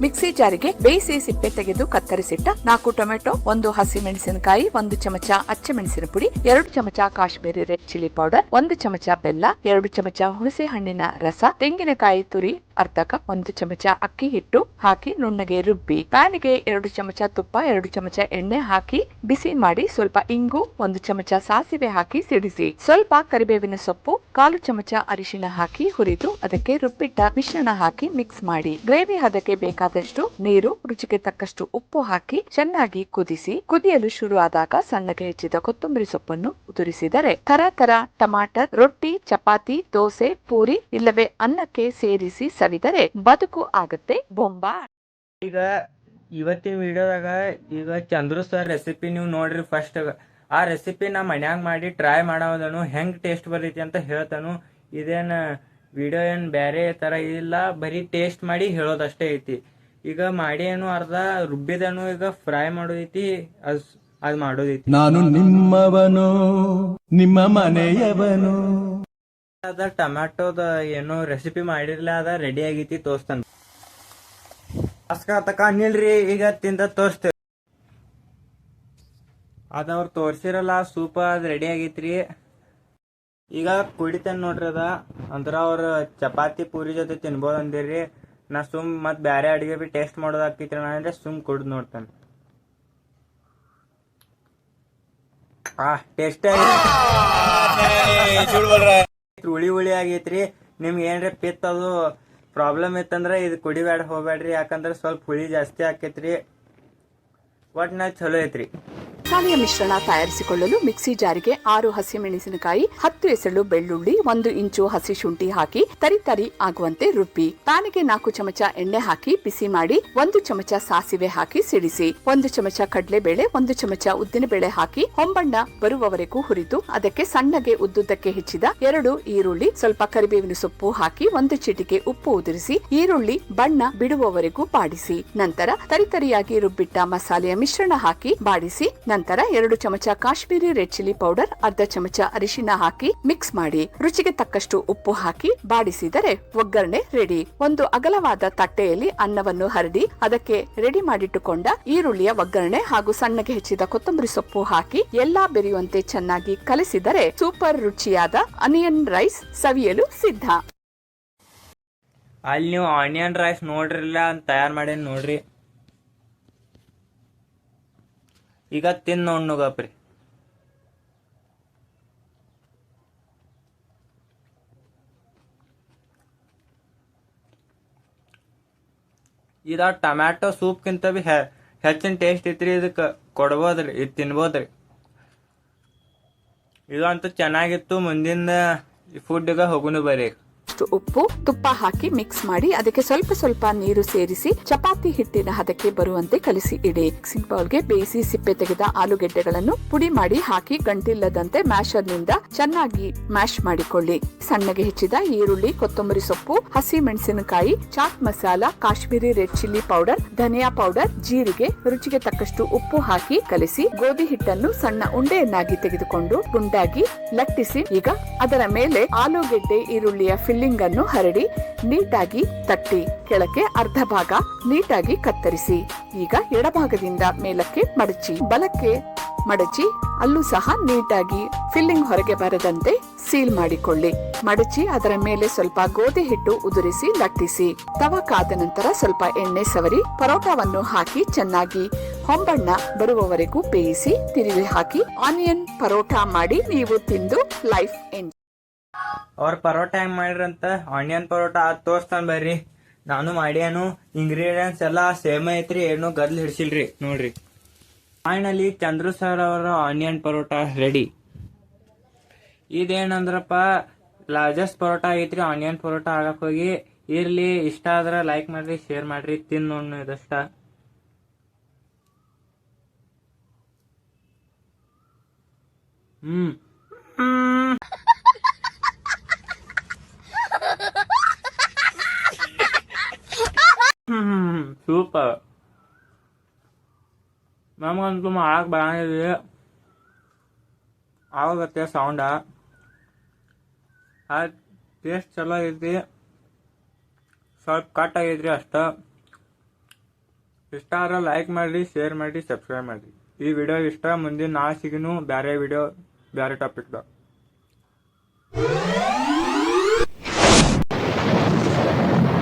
Mixie ಜಾರಿಗೆ ಬೇಯಿಸಿ ಸಿಪ್ಪೆ ತೆಗೆದು ಕತ್ತರಿಸಿಟ್ಟ 4 ಟೊಮೆಟೊ, 1 ಹಸಿ ಮೆಣಸಿನಕಾಯಿ, 1 ಚಮಚ ಅಚ್ಚ ಮೆಣಸಿನ ಪುಡಿ, 2 ಚಮಚ ಕಾಶ್ಮೀರಿ ರೆಡ್ ಚಿಲ್ಲಿ ಪೌಡರ್, 1 ಚಮಚ ಬೆಲ್ಲ, 2 ಚಮಚ ಹುಣಸೆ ಹಣ್ಣಿನ ರಸ, ತೆಂಗಿನಕಾಯಿ ತುರಿ ಅರ್ಧ ಕಪ್, 1 ಚಮಚ ಅಕ್ಕಿ ಹಿಟ್ಟು ಹಾಕಿ ನುಣ್ಣಗೆ ರುಬ್ಬಿ ಪ್ಯಾನ್ಗೆ 2 ಚಮಚ ತುಪ್ಪ, 2 ಚಮಚ ಎಣ್ಣೆ ಹಾಕಿ ಬಿಸಿ ಮಾಡಿ ಸ್ವಲ್ಪ ಇಂಗು, 1 ಚಮಚ ಸಾಸಿವೆ ಹಾಕಿ ಸಿಡಿಸಿ ಸ್ವಲ್ಪ ಕರಿಬೇವಿನ ಸೊಪ್ಪು, 1/4 ಚಮಚ ಅರಿಶಿಣ ಹಾಕಿ ಹುರಿದು ಅದಕ್ಕೆ ರುಬ್ಬಿಟ್ಟ ಮಿಶ್ರಣ ಹಾಕಿ ಮಿಕ್ಸ್ ಮಾಡಿ ಗ್ರೇವಿ ಹದಕ್ಕೆ ಬೇಕಾದಷ್ಟು ನೀರು, ರುಚಿಗೆ ತಕ್ಕಷ್ಟು ಉಪ್ಪು ಹಾಕಿ ಚೆನ್ನಾಗಿ ಕುದಿಸಿ ಕುದಿಯಲು ಶುರು ಆದಾಗ ಸಣ್ಣಗೆ ಹೆಚ್ಚಿದ ಕೊತ್ತಂಬರಿ ಸೊಪ್ಪನ್ನು ಉದುರಿಸಿದರೆ ತರ ಟಮಾಟರ್ ರೊಟ್ಟಿ, ಚಪಾತಿ, ದೋಸೆ, ಪೂರಿ ಇಲ್ಲವೇ ಅನ್ನಕ್ಕೆ ಸೇರಿಸಿ ಸವಿದರೆ ಬದುಕು ಆಗುತ್ತೆ ಬೊಂಬಾ. ಈಗ ಇವತ್ತಿನ ವಿಡಿಯೋದಾಗ ಈಗ ಚಂದ್ರು ಸರ್ ರೆಸಿಪಿ ನೀವು ನೋಡ್ರಿ. ಫಸ್ಟ್ ಆ ರೆಸಿಪಿ ನಾ ಮನ್ಯಾಗ ಮಾಡಿ ಟ್ರೈ ಮಾಡೋದನು ಹೆಂಗ್ ಟೇಸ್ಟ್ ಬರ್ತೈತಿ ಅಂತ ಹೇಳ್ತಾನು. ಇದೇನ್ ವಿಡಿಯೋ ಏನ್ ಬ್ಯಾರೆ ತರ ಇಲ್ಲ, ಬರೀ ಟೇಸ್ಟ್ ಮಾಡಿ ಹೇಳೋದಷ್ಟೇ ಐತಿ. ಈಗ ಮಾಡಿ ಏನು ಅರ್ಧ ರುಬ್ಬಿದನು, ಈಗ ಫ್ರೈ ಮಾಡೋದೈತಿ, ಅದ್ ಮಾಡೋದೈತಿ. ನಾನು ನಿಮ್ಮವನು, ನಿಮ್ಮ ಮನೆಯವನು. ಅದ ಟೊಮ್ಯಾಟೋದ ಏನೋ ರೆಸಿಪಿ ಮಾಡಿರ್ಲ, ಅದ ರೆಡಿ ಆಗೈತಿ, ತೋರಿಸ್ತಾನ. ತಕ ನಿಲ್ರಿ, ಈಗ ತಿಂದ ತೋರಿಸ್ತೇವೆ. ಅದ ಅವ್ರು ತೋರ್ಸಿರಲ್ಲ ಸೂಪ್, ಅದ್ ರೆಡಿ ಆಗೈತ್ರಿ. ಈಗ ಕುಡಿತೇನೆ ನೋಡ್ರಿ. ಅದ ಅಂದ್ರ ಅವ್ರ ಚಪಾತಿ ಪೂರಿ ಜೊತೆ ತಿನ್ಬೋದು ಅಂದಿರ್ರಿ. ನಾ ಸುಮ್ ಮತ್ ಬ್ಯಾರೆ ಅಡಿಗೆ ಬಿ ಟೇಸ್ಟ್ ಮಾಡೋದಾಕೈತ್ರಿ ಅಂದ್ರೆ ಸುಮ್ ಕುಡ್ದು ನೋಡ್ತೇನೆ. ಟೇಸ್ಟ್ ಹುಳಿ ಆಗೈತ್ರಿ. ನಿಮ್ಗೆ ಏನ್ರಿ ಪಿತ್ ಅದು ಪ್ರಾಬ್ಲಮ್ ಇತ್ತಂದ್ರ ಇದು ಕುಡಿಬ್ಯಾಡ ಹೋಗ್ಬೇಡ್ರಿ, ಯಾಕಂದ್ರ ಸ್ವಲ್ಪ ಹುಳಿ ಜಾಸ್ತಿ ಆಕೈತ್ರಿ. ಒಟ್ನಾಗ ಚಲೋ ಐತ್ರಿ. ಮಸಾಲೆಯ ಮಿಶ್ರಣ ತಯಾರಿಸಿಕೊಳ್ಳಲು ಮಿಕ್ಸಿ ಜಾರಿಗೆ 6 ಹಸಿಮೆಣಸಿನಕಾಯಿ, 10 ಎಸಳು ಬೆಳ್ಳುಳ್ಳಿ, 1 ಇಂಚು ಹಸಿ ಶುಂಠಿ ಹಾಕಿ ತರಿ ಆಗುವಂತೆ ರುಬ್ಬಿ ಪ್ಯಾನ್ಗೆ 4 ಚಮಚ ಎಣ್ಣೆ ಹಾಕಿ ಬಿಸಿ ಮಾಡಿ 1 ಚಮಚ ಸಾಸಿವೆ ಹಾಕಿ ಸಿಡಿಸಿ 1 ಚಮಚ ಕಡಲೆಬೇಳೆ, 1 ಚಮಚ ಉದ್ದಿನಬೇಳೆ ಹಾಕಿ ಹೊಂಬಣ್ಣ ಬರುವವರೆಗೂ ಹುರಿದು ಅದಕ್ಕೆ ಸಣ್ಣಗೆ ಉದ್ದುದ್ದಕ್ಕೆ ಹೆಚ್ಚಿದ 2 ಈರುಳ್ಳಿ, ಸ್ವಲ್ಪ ಕರಿಬೇವಿನ ಸೊಪ್ಪು ಹಾಕಿ 1 ಚಿಟಿಕೆ ಉಪ್ಪು ಉದುರಿಸಿ ಈರುಳ್ಳಿ ಬಣ್ಣ ಬಿಡುವವರೆಗೂ ಬಾಡಿಸಿ ನಂತರ ತರಿಯಾಗಿ ರುಬ್ಬಿಟ್ಟ ಮಸಾಲೆಯ ಮಿಶ್ರಣ ಹಾಕಿ ಬಾಡಿಸಿ ನಂತರ 2 ಚಮಚ ಕಾಶ್ಮೀರಿ ರೆಡ್ ಚಿಲ್ಲಿ ಪೌಡರ್, ಅರ್ಧ ಚಮಚ ಅರಿಶಿನ ಹಾಕಿ ಮಿಕ್ಸ್ ಮಾಡಿ ರುಚಿಗೆ ತಕ್ಕಷ್ಟು ಉಪ್ಪು ಹಾಕಿ ಬಾಡಿಸಿದರೆ ಒಗ್ಗರಣೆ ರೆಡಿ. ಒಂದು ಅಗಲವಾದ ತಟ್ಟೆಯಲ್ಲಿ ಅನ್ನವನ್ನು ಹರಡಿ ಅದಕ್ಕೆ ರೆಡಿ ಮಾಡಿಟ್ಟುಕೊಂಡ ಈರುಳ್ಳಿಯ ಒಗ್ಗರಣೆ ಹಾಗೂ ಸಣ್ಣಗೆ ಹೆಚ್ಚಿದ ಕೊತ್ತಂಬರಿ ಸೊಪ್ಪು ಹಾಕಿ ಎಲ್ಲಾ ಬೆರೆಯುವಂತೆ ಚೆನ್ನಾಗಿ ಕಲಿಸಿದರೆ ಸೂಪರ್ ರುಚಿಯಾದ ಆನಿಯನ್ ರೈಸ್ ಸವಿಯಲು ಸಿದ್ಧ. ಅಲ್ಲಿ ನೀವು ಆನಿಯನ್ ರೈಸ್ ನೋಡ್ರಿಲ್ಲ ಅಂತ ತಯಾರು ಮಾಡೇನ್ ನೋಡ್ರಿ. ಈಗ ತಿನ್ ನೋಡ್ನುಗಪ್ರಿ. ಇದ ಟೊಮ್ಯಾಟೊ ಸೂಪ್ಕಿಂತ ಬಿ ಹೆಚ್ಚಿನ ಟೇಸ್ಟ್ ಐತ್ರಿ. ಇದಕ್ಕೆ ಕೊಡ್ಬೋದ್ರಿ, ಇದು ತಿನ್ಬೋದ್ರಿ. ಇದಂತೂ ಚೆನ್ನಾಗಿತ್ತು. ಮುಂದಿನ ಫುಡ್ಗೆ ಹೋಗುನು ಬರ್ರಿ. ಉಪ್ಪು ತುಪ್ಪ ಹಾಕಿ ಮಿಕ್ಸ್ ಮಾಡಿ ಅದಕ್ಕೆ ಸ್ವಲ್ಪ ನೀರು ಸೇರಿಸಿ ಚಪಾತಿ ಹಿಟ್ಟಿನ ಹದಕ್ಕೆ ಬರುವಂತೆ ಕಲಿಸಿ ಇಡಿ. ಮಿಕ್ಸಿಂಗ್ ಬೌಲ್ಗೆ ಬೇಯಿಸಿ ಸಿಪ್ಪೆ ತೆಗೆದ ಆಲೂಗೆಡ್ಡೆಗಳನ್ನು ಪುಡಿ ಮಾಡಿ ಹಾಕಿ ಗಂಟಿಲ್ಲದಂತೆ ಮ್ಯಾಶರ್ ನಿಂದ ಚೆನ್ನಾಗಿ ಮ್ಯಾಶ್ ಮಾಡಿಕೊಳ್ಳಿ. ಸಣ್ಣಗೆ ಹೆಚ್ಚಿದ ಈರುಳ್ಳಿ, ಕೊತ್ತಂಬರಿ ಸೊಪ್ಪು, ಹಸಿ ಮೆಣಸಿನಕಾಯಿ, chaat masala, Kashmiri red chilli powder, ಧನಿಯಾ ಪೌಡರ್, ಜೀರಿಗೆ, ರುಚಿಗೆ ತಕ್ಕಷ್ಟು ಉಪ್ಪು ಹಾಕಿ ಕಲಿಸಿ ಗೋಧಿ ಹಿಟ್ಟನ್ನು ಸಣ್ಣ ಉಂಡೆಯನ್ನಾಗಿ ತೆಗೆದುಕೊಂಡು ಗುಂಡಾಗಿ ಲಟ್ಟಿಸಿ ಈಗ ಅದರ ಮೇಲೆ ಆಲೂಗೆಡ್ಡೆ ಈರುಳ್ಳಿಯ ಫಿಲ್ಲಿಂಗ್ ಅನ್ನು ಹರಡಿ ನೀಟಾಗಿ ತಟ್ಟಿ ಕೆಳಕ್ಕೆ ಅರ್ಧ ಭಾಗ ನೀಟಾಗಿ ಕತ್ತರಿಸಿ ಈಗ ಎಡಭಾಗದಿಂದ ಮೇಲಕ್ಕೆ ಮಡಚಿ ಬಲಕ್ಕೆ ಮಡಚಿ ಅಲ್ಲೂ ಸಹ ನೀಟಾಗಿ ಫಿಲ್ಲಿಂಗ್ ಹೊರಗೆ ಬರದಂತೆ ಸೀಲ್ ಮಾಡಿಕೊಳ್ಳಿ. ಮಡಚಿ ಅದರ ಮೇಲೆ ಸ್ವಲ್ಪ ಗೋಧಿ ಹಿಟ್ಟು ಉದುರಿಸಿ ಲಟ್ಟಿಸಿ ತವ ಕಾದ ನಂತರ ಸ್ವಲ್ಪ ಎಣ್ಣೆ ಸವರಿ ಪರೋಟಾವನ್ನು ಹಾಕಿ ಚೆನ್ನಾಗಿ ಹೊಂಬಣ್ಣ ಬರುವವರೆಗೂ ಬೇಯಿಸಿ ತಿರುವಿ ಹಾಕಿ ಆನಿಯನ್ ಪರೋಟಾ ಮಾಡಿ ನೀವು ತಿಂದು ಲೈಫ್ ಎಂಜಾಯ್. ಅವ್ರ ಪರೋಟ ಹೆಂಗ್ ಮಾಡಿರಂತ ಆನಿಯನ್ ಪರೋಟ ಅದ್ ತೋರ್ಸ್ತಾನ ಬರ್ರಿ. ನಾನು ಮಾಡ್ಯಾನು. ಇಂಗ್ರೀಡಿಯೆಂಟ್ಸ್ ಎಲ್ಲಾ ಸೇಮ್ ಐತ್ರಿ, ಏನು ಗದ್ಲು ಹಿಡ್ಸಿಲ್ರಿ. ನೋಡ್ರಿ, ಫೈನಲಿ ಚಂದ್ರು ಸರ್ ಅವರ ಆನಿಯನ್ ಪರೋಟ ರೆಡಿ. ಇದೇನಂದ್ರಪ್ಪ ಲಾರ್ಜೆಸ್ಟ್ ಪರೋಟ ಆಗೈತ್ರಿ. ಆನಿಯನ್ ಪರೋಟ ಆಗಕ್ ಹೋಗಿ ಇರ್ಲಿ. ಇಷ್ಟ ಆದ್ರ ಲೈಕ್ ಮಾಡ್ರಿ, ಶೇರ್ ಮಾಡ್ರಿ, ತಿನ್ ನೋಡ್ ಇದಷ್ಟ. ಸೂಪರ್. ನಮಗಂತೂ ಮಾಡಕ್ ಬರಂಗಿದ್ರಿ, ಆವಾಗತ್ತೆ ಸೌಂಡ. ಆ ಟೇಸ್ಟ್ ಚಲೋ ಐತಿ. ಸ್ವಲ್ಪ ಕಟ್ ಆಗೈತ್ರಿ ಅಷ್ಟ. ಇಷ್ಟ ಆದ್ರೆ ಲೈಕ್ ಮಾಡಿರಿ, ಶೇರ್ ಮಾಡಿ, ಸಬ್ಸ್ಕ್ರೈಬ್ ಮಾಡಿರಿ. ಈ ವಿಡಿಯೋ ಇಷ್ಟ, ಮುಂದಿನ ನಾಳೆ ಸಿಗಿನೂ ಬೇರೆ ವಿಡಿಯೋ ಬೇರೆ ಟಾಪಿಕ್ದಾಗ.